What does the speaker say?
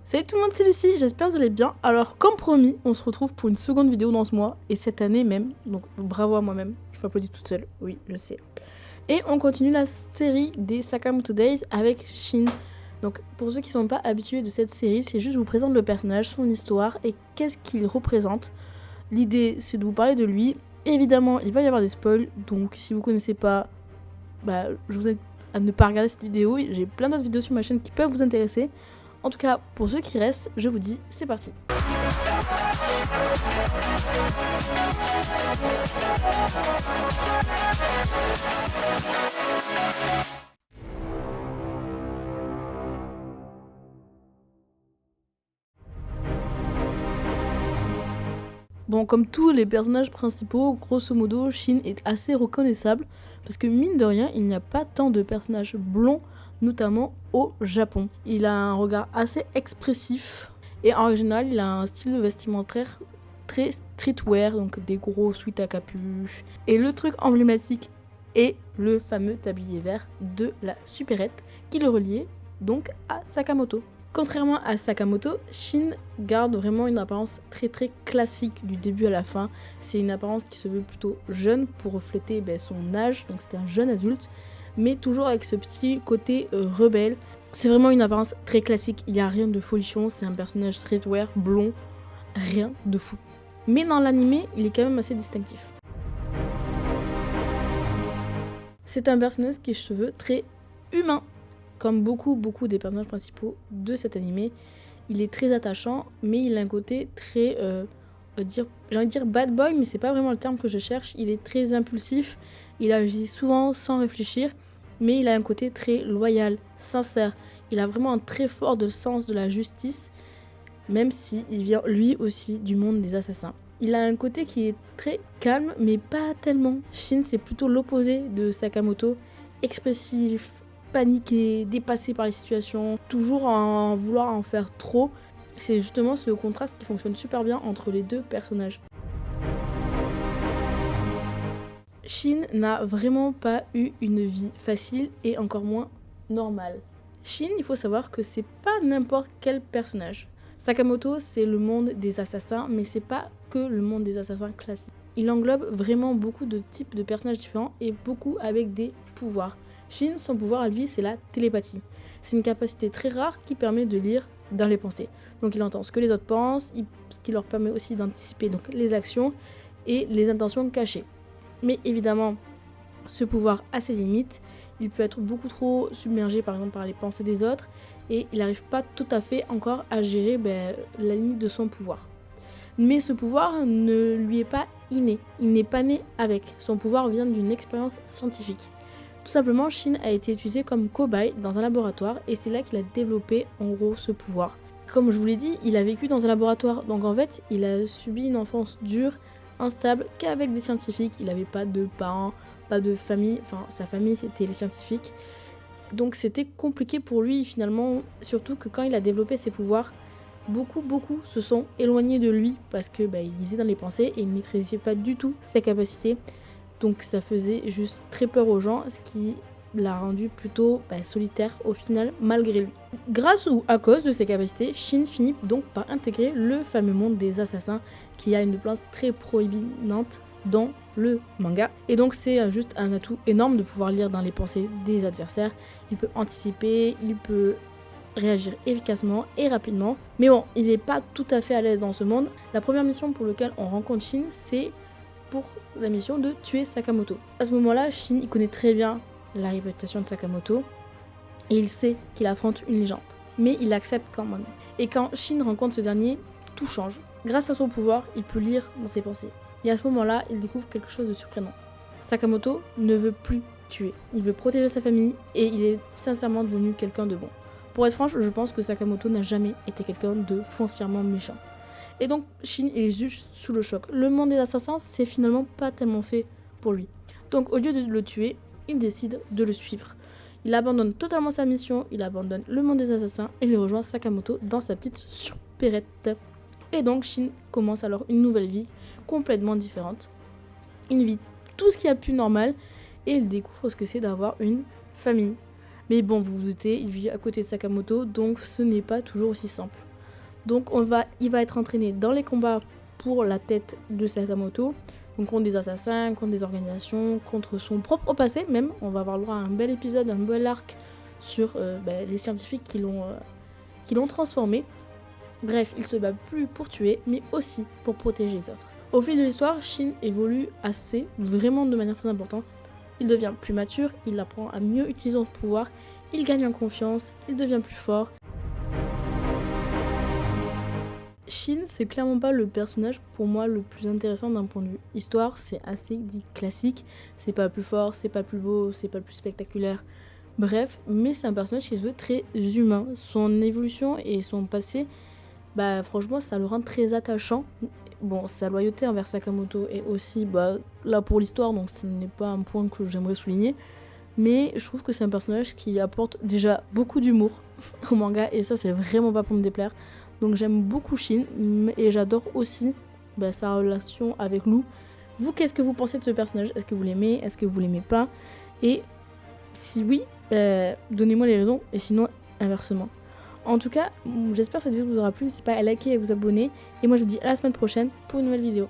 Salut tout le monde, c'est Lucie, j'espère que vous allez bien. Alors comme promis, on se retrouve pour une seconde vidéo dans ce mois, et cette année même, donc bravo à moi-même, je m'applaudis toute seule, oui, je sais. Et on continue la série des Sakamoto Days avec Shin. Donc pour ceux qui ne sont pas habitués de cette série, c'est juste je vous présente le personnage, son histoire et qu'est-ce qu'il représente. L'idée c'est de vous parler de lui. Évidemment, il va y avoir des spoils, donc si vous connaissez pas, je vous invite à ne pas regarder cette vidéo. J'ai plein d'autres vidéos sur ma chaîne qui peuvent vous intéresser. En tout cas, pour ceux qui restent, je vous dis, c'est parti. Bon, comme tous les personnages principaux, grosso modo, Shin est assez reconnaissable parce que mine de rien, il n'y a pas tant de personnages blonds, notamment au Japon. Il a un regard assez expressif et en général, il a un style vestimentaire très streetwear, donc des gros sweats à capuche. Et le truc emblématique est le fameux tablier vert de la supérette qui le reliait donc à Sakamoto. Contrairement à Sakamoto, Shin garde vraiment une apparence très classique du début à la fin. C'est une apparence qui se veut plutôt jeune pour refléter son âge, donc c'est un jeune adulte, mais toujours avec ce petit côté rebelle. C'est vraiment une apparence très classique, il n'y a rien de folichon, c'est un personnage streetwear, blond, rien de fou. Mais dans l'animé, il est quand même assez distinctif. C'est un personnage qui se veut très humain. Comme beaucoup des personnages principaux de cet animé, il est très attachant, mais il a un côté très, j'ai envie de dire bad boy, mais c'est pas vraiment le terme que je cherche. Il est très impulsif, il agit souvent sans réfléchir, mais il a un côté très loyal, sincère. Il a vraiment un très fort de sens de la justice, même si il vient lui aussi du monde des assassins. Il a un côté qui est très calme, mais pas tellement. Shin, c'est plutôt l'opposé de Sakamoto, expressif, paniqué, dépassé par les situations, toujours en vouloir en faire trop. C'est justement ce contraste qui fonctionne super bien entre les deux personnages. Shin n'a vraiment pas eu une vie facile et encore moins normale. Shin, il faut savoir que c'est pas n'importe quel personnage. Sakamoto, c'est le monde des assassins, mais c'est pas que le monde des assassins classiques. Il englobe vraiment beaucoup de types de personnages différents et beaucoup avec des pouvoirs. Shin, son pouvoir à lui, c'est la télépathie. C'est une capacité très rare qui permet de lire dans les pensées. Donc il entend ce que les autres pensent, ce qui leur permet aussi d'anticiper donc les actions et les intentions cachées. Mais évidemment, ce pouvoir a ses limites. Il peut être beaucoup trop submergé par exemple par les pensées des autres et il n'arrive pas tout à fait encore à gérer la limite de son pouvoir. Mais ce pouvoir ne lui est pas inné, il n'est pas né avec. Son pouvoir vient d'une expérience scientifique. Tout simplement, Shin a été utilisé comme cobaye dans un laboratoire et c'est là qu'il a développé en gros ce pouvoir. Comme je vous l'ai dit, il a vécu dans un laboratoire, donc en fait, il a subi une enfance dure, instable, qu'avec des scientifiques. Il n'avait pas de parents, pas de famille, enfin sa famille c'était les scientifiques. Donc c'était compliqué pour lui finalement, surtout que quand il a développé ses pouvoirs, beaucoup se sont éloignés de lui parce que il lisait dans les pensées et il ne maîtrisait pas du tout ses capacités. Donc ça faisait juste très peur aux gens, ce qui l'a rendu plutôt solitaire au final malgré lui. Grâce ou à cause de ses capacités, Shin finit donc par intégrer le fameux monde des assassins qui a une place très proéminente dans le manga. Et donc c'est juste un atout énorme de pouvoir lire dans les pensées des adversaires. Il peut anticiper, il peut réagir efficacement et rapidement. Mais bon, il n'est pas tout à fait à l'aise dans ce monde. La première mission pour laquelle on rencontre Shin, c'est pour la mission de tuer Sakamoto. À ce moment-là, Shin il connaît très bien la réputation de Sakamoto et il sait qu'il affronte une légende. Mais il accepte quand même. Et quand Shin rencontre ce dernier, tout change. Grâce à son pouvoir, il peut lire dans ses pensées. Et à ce moment-là, il découvre quelque chose de surprenant. Sakamoto ne veut plus tuer. Il veut protéger sa famille et il est sincèrement devenu quelqu'un de bon. Pour être franche, je pense que Sakamoto n'a jamais été quelqu'un de foncièrement méchant. Et donc, Shin est juste sous le choc. Le monde des assassins, c'est finalement pas tellement fait pour lui. Donc, au lieu de le tuer, il décide de le suivre. Il abandonne totalement sa mission, il abandonne le monde des assassins et il rejoint Sakamoto dans sa petite supérette. Et donc, Shin commence alors une nouvelle vie complètement différente. Une vie tout ce qu'il y a de plus normal et il découvre ce que c'est d'avoir une famille. Mais bon, vous vous doutez, il vit à côté de Sakamoto, donc ce n'est pas toujours aussi simple. Donc il va être entraîné dans les combats pour la tête de Sakamoto, donc contre des assassins, contre des organisations, contre son propre passé même. On va avoir le droit à un bel épisode, un bel arc sur les scientifiques qui l'ont transformé. Bref, il se bat plus pour tuer, mais aussi pour protéger les autres. Au fil de l'histoire, Shin évolue vraiment de manière très importante. Il devient plus mature, il apprend à mieux utiliser son pouvoir, il gagne en confiance, il devient plus fort. Shin, c'est clairement pas le personnage pour moi le plus intéressant d'un point de vue histoire, c'est assez dit classique, c'est pas le plus fort, c'est pas le plus beau, c'est pas le plus spectaculaire. Bref, mais c'est un personnage qui se veut très humain. Son évolution et son passé, franchement, ça le rend très attachant. Bon, sa loyauté envers Sakamoto est aussi là pour l'histoire, donc ce n'est pas un point que j'aimerais souligner. Mais je trouve que c'est un personnage qui apporte déjà beaucoup d'humour au manga, et ça, c'est vraiment pas pour me déplaire. Donc j'aime beaucoup Shin, et j'adore aussi sa relation avec Lou. Vous, qu'est-ce que vous pensez de ce personnage ? Est-ce que vous l'aimez ? Est-ce que vous l'aimez pas ? Et si oui, donnez-moi les raisons, et sinon, inversement. En tout cas, j'espère que cette vidéo vous aura plu. N'hésitez pas à liker et à vous abonner. Et moi, je vous dis à la semaine prochaine pour une nouvelle vidéo.